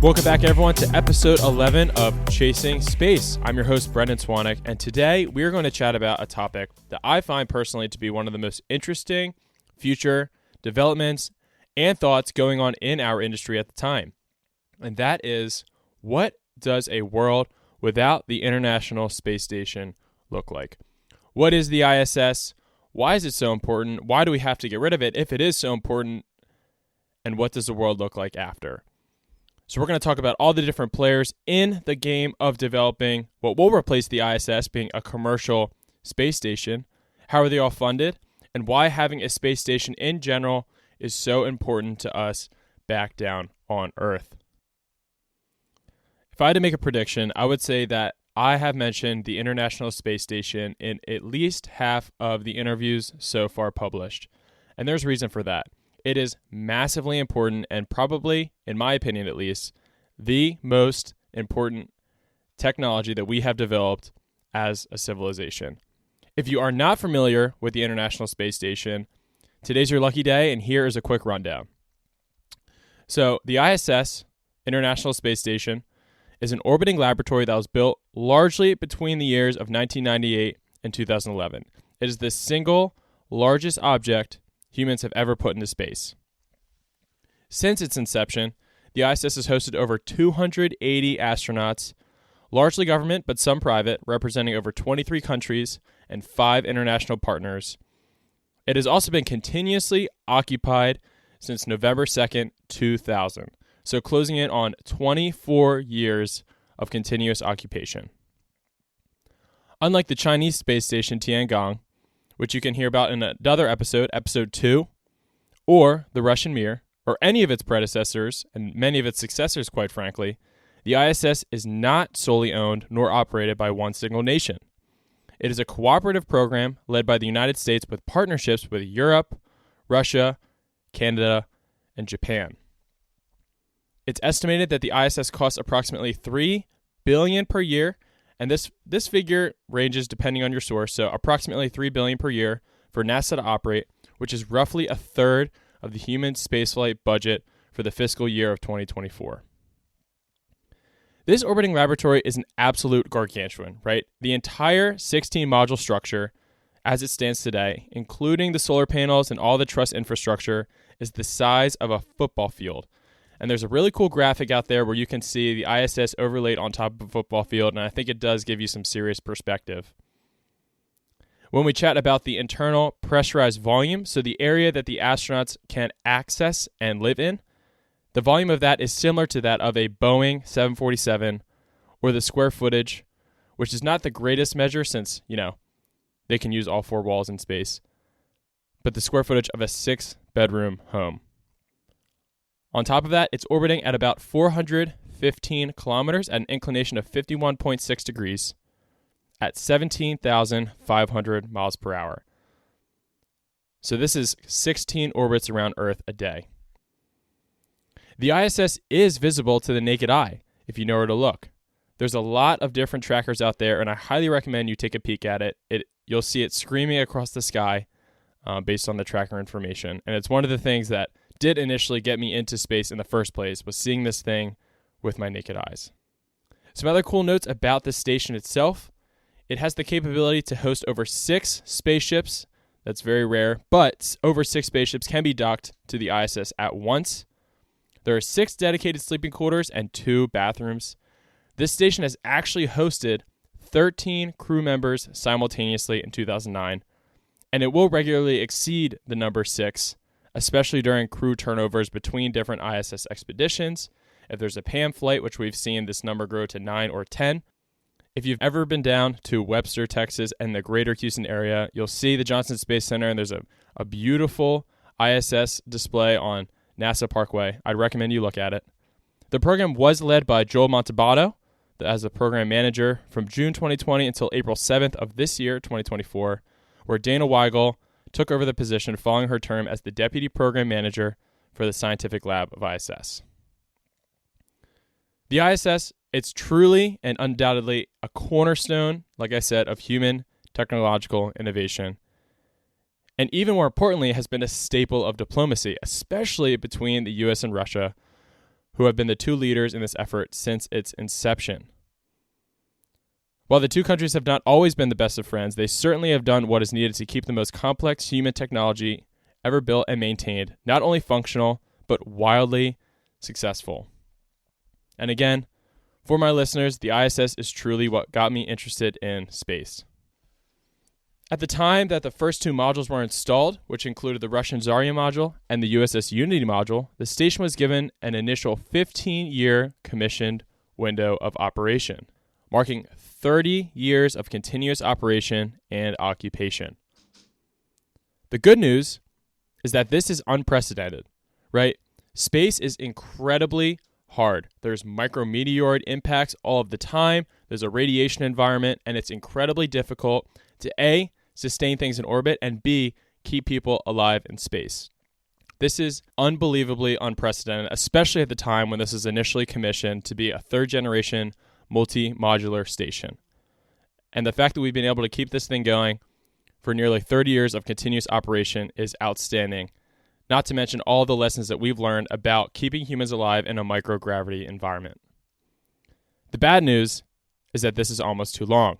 Welcome back, everyone, to episode 11 of Chasing Space. I'm your host, Brendan Swanek, and today we're going to chat about a topic that I find personally to be one of the most interesting future developments and thoughts going on in our industry at the time. And that is, what does a world without the International Space Station look like? What is the ISS? Why is it so important? Why do we have to get rid of it if it is so important? And what does the world look like after? So we're going to talk about all the different players in the game of developing what will replace the ISS being a commercial space station. How are they all funded? And why having a space station in general is so important to us back down on Earth. If I had to make a prediction, I would say that I have mentioned the International Space Station in at least half of the interviews so far published. And there's reason for that. It is massively important and probably, in my opinion at least, the most important technology that we have developed as a civilization. If you are not familiar with the International Space Station, today's your lucky day, and here is a quick rundown. So the ISS, International Space Station, is an orbiting laboratory that was built largely between the years of 1998 and 2011. It is the single largest object humans have ever put into space. Since its inception, the ISS has hosted over 280 astronauts, largely government but some private, representing over 23 countries and 5 international partners. It has also been continuously occupied since November 2nd, 2000, so closing in on 24 years of continuous occupation. Unlike the Chinese space station Tiangong, which you can hear about in another episode, episode 2, or the Russian Mir, or any of its predecessors, and many of its successors, quite frankly, the ISS is not solely owned nor operated by one single nation. It is a cooperative program led by the United States with partnerships with Europe, Russia, Canada, and Japan. It's estimated that the ISS costs approximately $3 billion per year, and this figure ranges depending on your source, so approximately $3 billion per year for NASA to operate, which is roughly a third of the human spaceflight budget for the fiscal year of 2024. This orbiting laboratory is an absolute gargantuan, right? The entire 16-module structure, as it stands today, including the solar panels and all the truss infrastructure, is the size of a football field. And there's a really cool graphic out there where you can see the ISS overlaid on top of a football field, and I think it does give you some serious perspective. When we chat about the internal pressurized volume, so the area that the astronauts can access and live in, the volume of that is similar to that of a Boeing 747, or the square footage, which is not the greatest measure since, they can use all 4 walls in space, but the square footage of a 6-bedroom home. On top of that, it's orbiting at about 415 kilometers at an inclination of 51.6 degrees at 17,500 miles per hour. So this is 16 orbits around Earth a day. The ISS is visible to the naked eye if you know where to look. There's a lot of different trackers out there, and I highly recommend you take a peek at it. You'll see it screaming across the sky based on the tracker information. And it's one of the things that did initially get me into space in the first place, was seeing this thing with my naked eyes. Some other cool notes about the station itself. It has the capability to host over 6 spaceships. That's very rare, but over 6 spaceships can be docked to the ISS at once. There are 6 dedicated sleeping quarters and 2 bathrooms. This station has actually hosted 13 crew members simultaneously in 2009, and it will regularly exceed the number 6, especially during crew turnovers between different ISS expeditions. If there's a PAM flight, which we've seen this number grow to 9 or 10. If you've ever been down to Webster, Texas, and the greater Houston area, you'll see the Johnson Space Center, and there's a beautiful ISS display on NASA Parkway. I'd recommend you look at it. The program was led by Joel Montalbano as a program manager from June 2020 until April 7th of this year, 2024, where Dana Weigel took over the position following her term as the Deputy Program Manager for the Scientific Lab of ISS. The ISS, it's truly and undoubtedly a cornerstone, like I said, of human technological innovation. And even more importantly, it has been a staple of diplomacy, especially between the U.S. and Russia, who have been the two leaders in this effort since its inception. While the two countries have not always been the best of friends, they certainly have done what is needed to keep the most complex human technology ever built and maintained not only functional, but wildly successful. And again, for my listeners, the ISS is truly what got me interested in space. At the time that the first two modules were installed, which included the Russian Zarya module and the USS Unity module, the station was given an initial 15-year commissioned window of operation, marking 30 years of continuous operation and occupation. The good news is that this is unprecedented, right? Space is incredibly hard. There's micrometeoroid impacts all of the time. There's a radiation environment, and it's incredibly difficult to A, sustain things in orbit, and B, keep people alive in space. This is unbelievably unprecedented, especially at the time when this was initially commissioned to be a third-generation multi-modular station. And the fact that we've been able to keep this thing going for nearly 30 years of continuous operation is outstanding, not to mention all the lessons that we've learned about keeping humans alive in a microgravity environment. The bad news is that this is almost too long.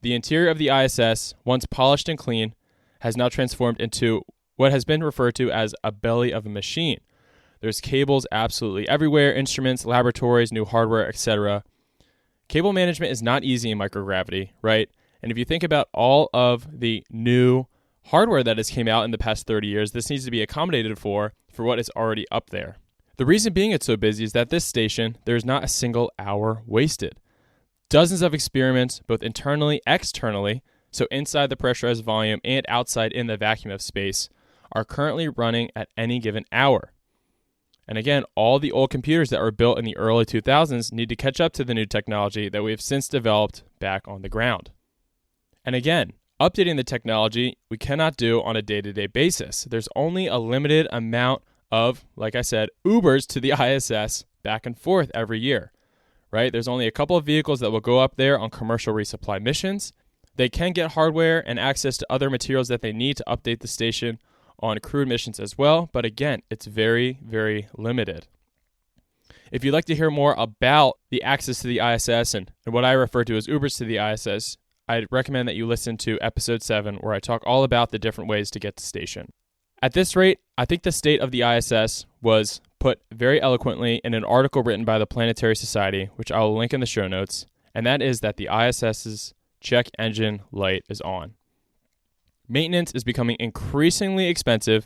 The interior of the ISS, once polished and clean, has now transformed into what has been referred to as a belly of a machine. There's cables absolutely everywhere, instruments, laboratories, new hardware, etc. Cable management is not easy in microgravity, right? And if you think about all of the new hardware that has came out in the past 30 years, this needs to be accommodated for what is already up there. The reason being it's so busy is that this station, there's not a single hour wasted. Dozens of experiments, both internally, externally, so inside the pressurized volume and outside in the vacuum of space, are currently running at any given hour. And again, all the old computers that were built in the early 2000s need to catch up to the new technology that we have since developed back on the ground. And again, updating the technology we cannot do on a day-to-day basis. There's only a limited amount of, like I said, Ubers to the ISS back and forth every year, right? There's only a couple of vehicles that will go up there on commercial resupply missions. They can get hardware and access to other materials that they need to update the station on crewed missions as well, but again, it's very, very limited. If you'd like to hear more about the access to the ISS and what I refer to as Ubers to the ISS, I'd recommend that you listen to episode 7, where I talk all about the different ways to get to station. At this rate, I think the state of the ISS was put very eloquently in an article written by the Planetary Society, which I will link in the show notes, and that is that the ISS's check engine light is on. Maintenance is becoming increasingly expensive,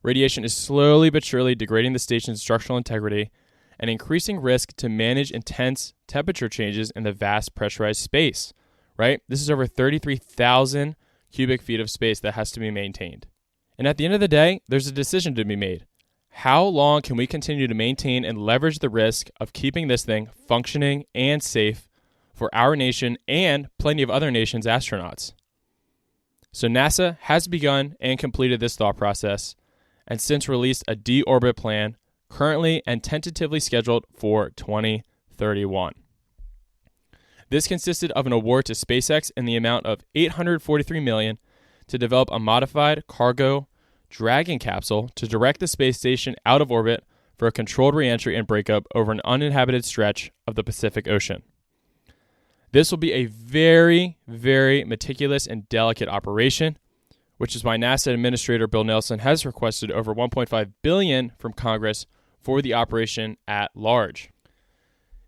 radiation is slowly but surely degrading the station's structural integrity, and increasing risk to manage intense temperature changes in the vast pressurized space, right? This is over 33,000 cubic feet of space that has to be maintained. And at the end of the day, there's a decision to be made. How long can we continue to maintain and leverage the risk of keeping this thing functioning and safe for our nation and plenty of other nations' astronauts? So NASA has begun and completed this thought process and since released a deorbit plan currently and tentatively scheduled for 2031. This consisted of an award to SpaceX in the amount of $843 million to develop a modified cargo Dragon capsule to direct the space station out of orbit for a controlled reentry and breakup over an uninhabited stretch of the Pacific Ocean. This will be a very, very meticulous and delicate operation, which is why NASA Administrator Bill Nelson has requested over $1.5 billion from Congress for the operation at large.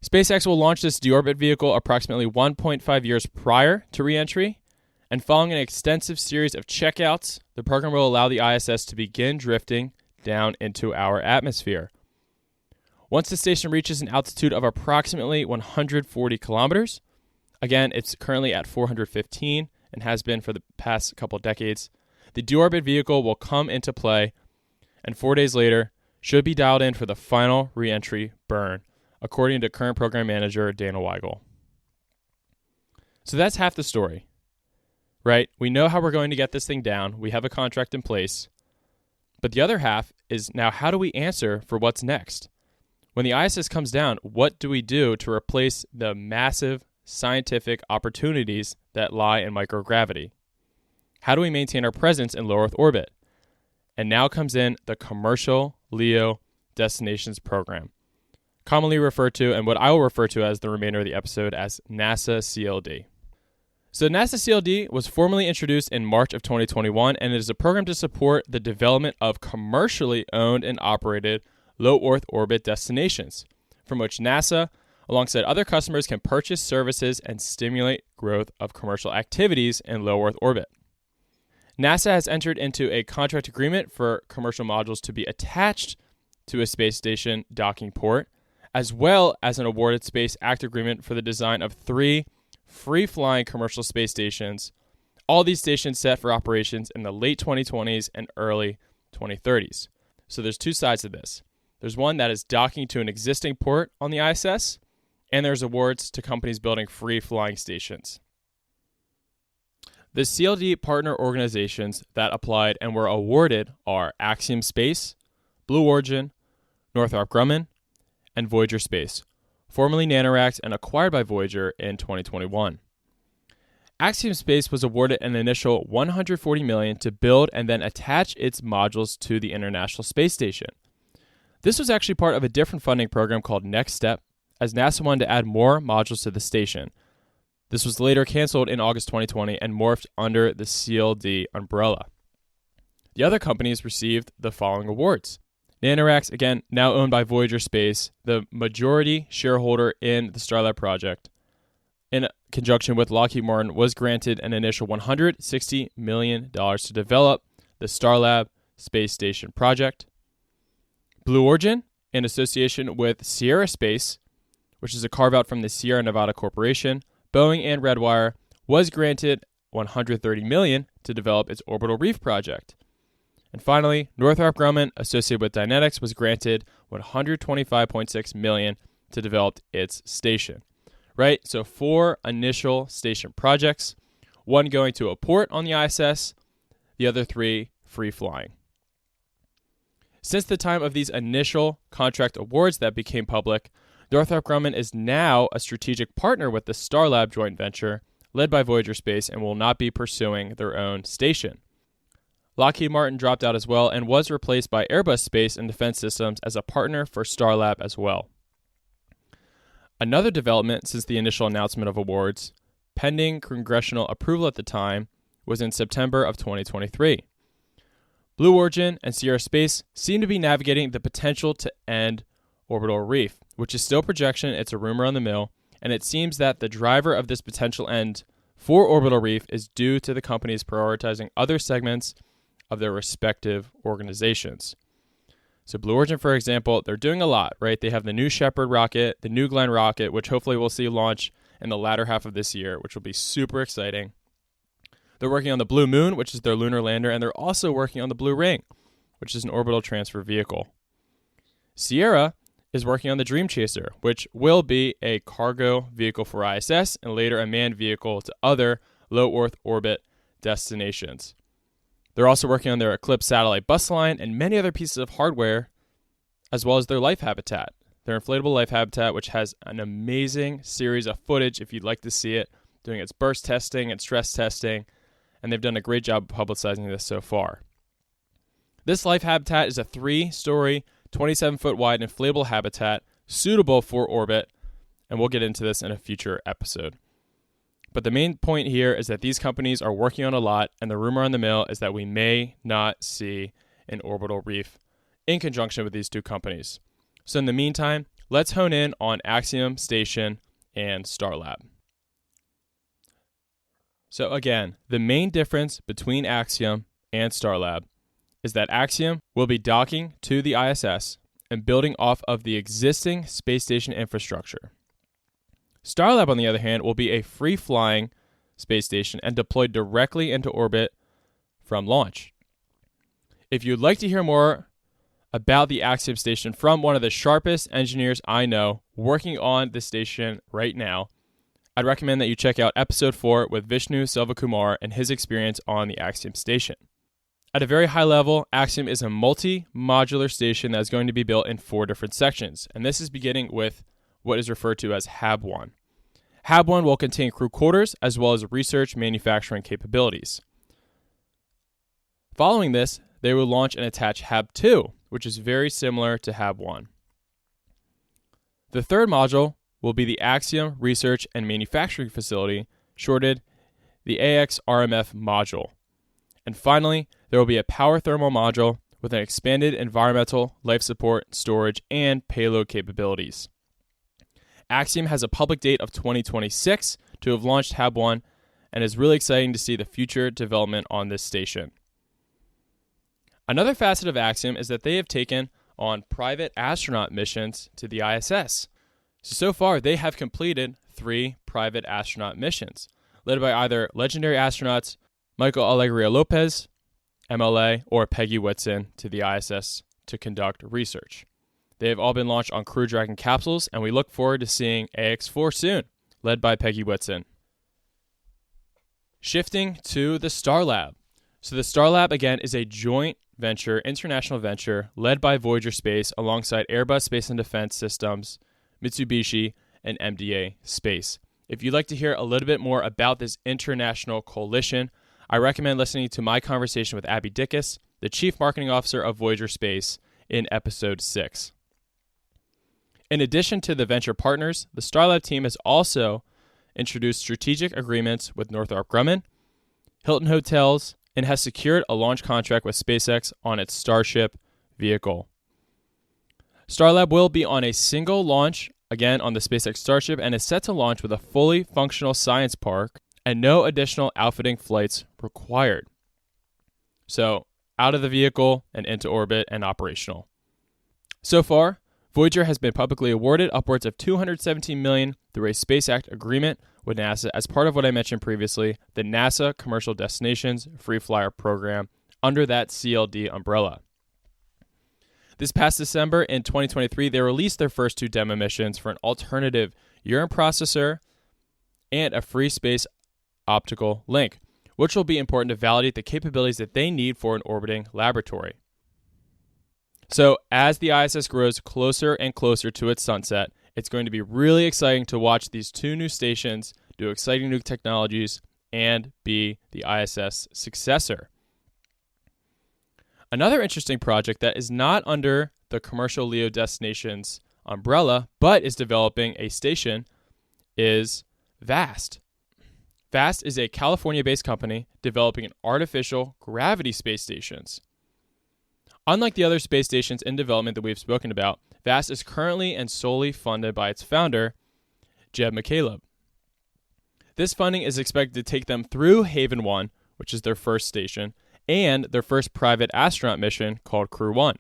SpaceX will launch this deorbit vehicle approximately 1.5 years prior to reentry, and following an extensive series of checkouts, the program will allow the ISS to begin drifting down into our atmosphere. Once the station reaches an altitude of approximately 140 kilometers, again, it's currently at 415 and has been for the past couple decades, the deorbit vehicle will come into play and 4 days later should be dialed in for the final reentry burn, according to current program manager Dana Weigel. So that's half the story, right? We know how we're going to get this thing down. We have a contract in place. But the other half is now, how do we answer for what's next? When the ISS comes down, what do we do to replace the massive scientific opportunities that lie in microgravity? How do we maintain our presence in low Earth orbit? And now comes in the commercial LEO Destinations program. commonly referred to, and what I will refer to as the remainder of the episode, as NASA CLD. So NASA CLD was formally introduced in March of 2021, and it is a program to support the development of commercially owned and operated low Earth orbit destinations, from which NASA, alongside other customers, can purchase services and stimulate growth of commercial activities in low Earth orbit. NASA has entered into a contract agreement for commercial modules to be attached to a space station docking port, as well as an awarded Space Act agreement for the design of 3 free-flying commercial space stations, all these stations set for operations in the late 2020s and early 2030s. So there's 2 sides to this. There's one that is docking to an existing port on the ISS, and there's awards to companies building free-flying stations. The CLD partner organizations that applied and were awarded are Axiom Space, Blue Origin, Northrop Grumman, and Voyager Space, formerly NanoRacks and acquired by Voyager in 2021. Axiom Space was awarded an initial $140 million to build and then attach its modules to the International Space Station. This was actually part of a different funding program called Next Step, as NASA wanted to add more modules to the station. This was later canceled in August 2020 and morphed under the CLD umbrella. The other companies received the following awards. NanoRacks, again, now owned by Voyager Space, the majority shareholder in the Starlab project, in conjunction with Lockheed Martin, was granted an initial $160 million to develop the Starlab space station project. Blue Origin, in association with Sierra Space, which is a carve-out from the Sierra Nevada Corporation, Boeing, and Redwire, was granted $130 million to develop its orbital reef project. And finally, Northrop Grumman, associated with Dynetics, was granted $125.6 million to develop its station. Right? So 4 initial station projects, 1 going to a port on the ISS, the other 3 free-flying. Since the time of these initial contract awards that became public, Northrop Grumman is now a strategic partner with the Starlab joint venture, led by Voyager Space, and will not be pursuing their own station. Lockheed Martin dropped out as well and was replaced by Airbus Space and Defense Systems as a partner for Starlab as well. Another development since the initial announcement of awards, pending congressional approval at the time, was in September of 2023. Blue Origin and Sierra Space seem to be navigating the potential to end orbital reef, which is still projection. It's a rumor on the mill, and it seems that the driver of this potential end for orbital reef is due to the companies prioritizing other segments of their respective organizations. So Blue Origin, for example, they're doing a lot, right? They have the New Shepard rocket, the New Glenn rocket, which hopefully we'll see launch in the latter half of this year, which will be super exciting. They're working on the Blue Moon, which is their lunar lander, and they're also working on the Blue Ring, which is an orbital transfer vehicle. Sierra is working on the Dream Chaser, which will be a cargo vehicle for ISS and later a manned vehicle to other low Earth orbit destinations. They're also working on their Eclipse satellite bus line and many other pieces of hardware, as well as their life habitat, their inflatable life habitat, which has an amazing series of footage, if you'd like to see it, doing its burst testing and stress testing, and they've done a great job publicizing this so far. This life habitat is a 3-story, 27-foot wide inflatable habitat suitable for orbit, and we'll get into this in a future episode. But the main point here is that these companies are working on a lot, and the rumor on the mill is that we may not see an orbital reef in conjunction with these 2 companies. So in the meantime, let's hone in on Axiom, Station, and Starlab. So again, the main difference between Axiom and Starlab is that Axiom will be docking to the ISS and building off of the existing space station infrastructure. Starlab, on the other hand, will be a free-flying space station and deployed directly into orbit from launch. If you'd like to hear more about the Axiom station from one of the sharpest engineers I know working on the station right now, I'd recommend that you check out episode 4 with Vishnu Selvakumar and his experience on the Axiom station. At a very high level, Axiom is a multi-modular station that is going to be built in 4 different sections, and this is beginning with what is referred to as Hab 1. Hab 1 will contain crew quarters as well as research manufacturing capabilities. Following this, they will launch and attach Hab 2, which is very similar to Hab 1. The third module will be the Axiom Research and Manufacturing Facility, shorted the AXRMF module. And finally, there will be a power thermal module with an expanded environmental, life support, storage, and payload capabilities. Axiom has a public date of 2026 to have launched HAB-1, and is really exciting to see the future development on this station. Another facet of Axiom is that they have taken on private astronaut missions to the ISS. So far, they have completed 3 private astronaut missions, led by either legendary astronauts Michael Alegria Lopez, MLA, or Peggy Whitson to the ISS to conduct research. They have all been launched on Crew Dragon capsules, and we look forward to seeing AX-4 soon, led by Peggy Whitson. Shifting to the Starlab. So the Starlab, again, is a joint venture, international venture, led by Voyager Space alongside Airbus Space and Defense Systems, Mitsubishi, and MDA Space. If you'd like to hear a little bit more about this international coalition, I recommend listening to my conversation with Abby Dickus, the Chief Marketing Officer of Voyager Space, in episode 6. In addition to the venture partners, the Starlab team has also introduced strategic agreements with Northrop Grumman, Hilton Hotels, and has secured a launch contract with SpaceX on its Starship vehicle. Starlab will be on a single launch, again on the SpaceX Starship, and is set to launch with a fully functional science park and no additional outfitting flights required. So, out of the vehicle and into orbit and operational. So far, Voyager has been publicly awarded upwards of $217 million through a Space Act agreement with NASA as part of what I mentioned previously, the NASA Commercial Destinations Free Flyer program under that CLD umbrella. This past December in 2023, they released their first 2 demo missions for an alternative urine processor and a free space optical link, which will be important to validate the capabilities that they need for an orbiting laboratory. So as the ISS grows closer and closer to its sunset, it's going to be really exciting to watch these 2 new stations do exciting new technologies and be the ISS successor. Another interesting project that is not under the Commercial LEO Destinations umbrella, but is developing a station, is VAST. VAST is a California-based company developing an artificial gravity space stations. Unlike the other space stations in development that we've spoken about, VAST is currently and solely funded by its founder, Jeb McCaleb. This funding is expected to take them through Haven 1, which is their first station, and their first private astronaut mission called Crew 1.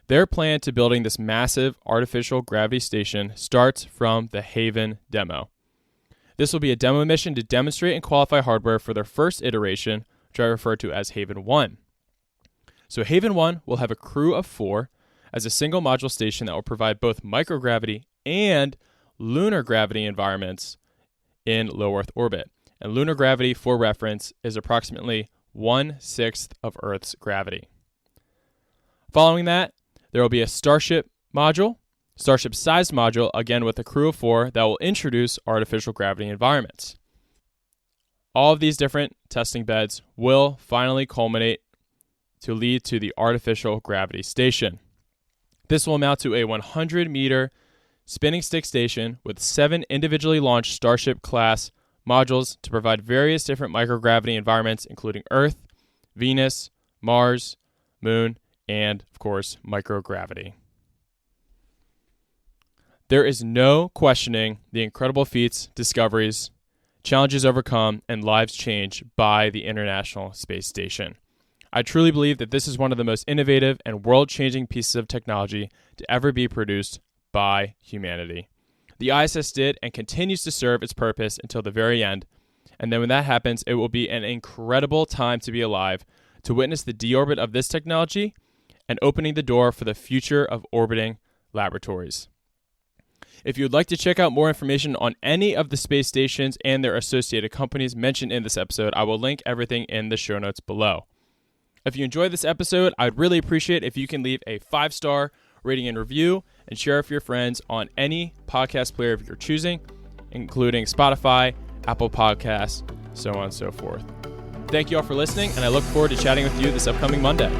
Their plan to building this massive artificial gravity station starts from the Haven demo. This will be a demo mission to demonstrate and qualify hardware for their first iteration, which I refer to as Haven 1. So Haven 1 will have a crew of 4 as a single module station that will provide both microgravity and lunar gravity environments in low Earth orbit. And lunar gravity, for reference, is approximately 1/6 of Earth's gravity. Following that, there will be a Starship module, Starship-sized module, again with a crew of 4 that will introduce artificial gravity environments. All of these different testing beds will finally culminate to lead to the artificial gravity station. This will amount to a 100-meter spinning stick station with 7 individually launched Starship-class modules to provide various different microgravity environments, including Earth, Venus, Mars, Moon, and, of course, microgravity. There is no questioning the incredible feats, discoveries, challenges overcome, and lives changed by the International Space Station. I truly believe that this is one of the most innovative and world-changing pieces of technology to ever be produced by humanity. The ISS did and continues to serve its purpose until the very end, and then when that happens, it will be an incredible time to be alive, to witness the deorbit of this technology and opening the door for the future of orbiting laboratories. If you would like to check out more information on any of the space stations and their associated companies mentioned in this episode, I will link everything in the show notes below. If you enjoyed this episode, I'd really appreciate if you can leave a 5-star rating and review and share it with your friends on any podcast player of your choosing, including Spotify, Apple Podcasts, so on and so forth. Thank you all for listening, and I look forward to chatting with you this upcoming Monday.